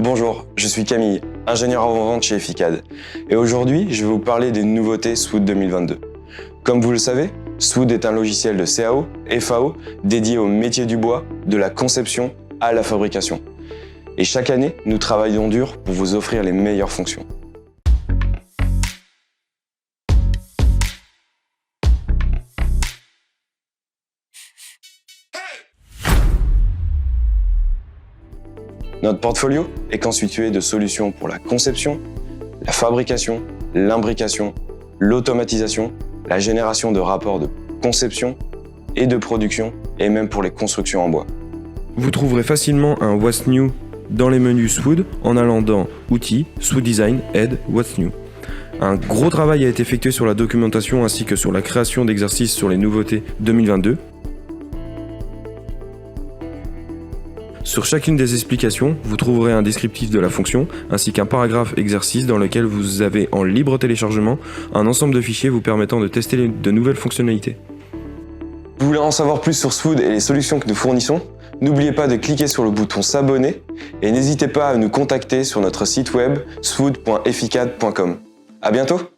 Bonjour, je suis Camille, ingénieur avant-vente chez Efficad. Et aujourd'hui, je vais vous parler des nouveautés Swood 2022. Comme vous le savez, Swood est un logiciel de CAO et FAO dédié au métier du bois, de la conception à la fabrication. Et chaque année, nous travaillons dur pour vous offrir les meilleures fonctions. Notre portfolio est constitué de solutions pour la conception, la fabrication, l'imbrication, l'automatisation, la génération de rapports de conception et de production, et même pour les constructions en bois. Vous trouverez facilement un What's New dans les menus Swood en allant dans Outils, Swood Design, Aide, What's New. Un gros travail a été effectué sur la documentation ainsi que sur la création d'exercices sur les nouveautés 2022. Sur chacune des explications, vous trouverez un descriptif de la fonction ainsi qu'un paragraphe exercice dans lequel vous avez en libre téléchargement un ensemble de fichiers vous permettant de tester de nouvelles fonctionnalités. Vous voulez en savoir plus sur Swood et les solutions que nous fournissons ? N'oubliez pas de cliquer sur le bouton s'abonner et n'hésitez pas à nous contacter sur notre site web swood.efficad.com. À bientôt!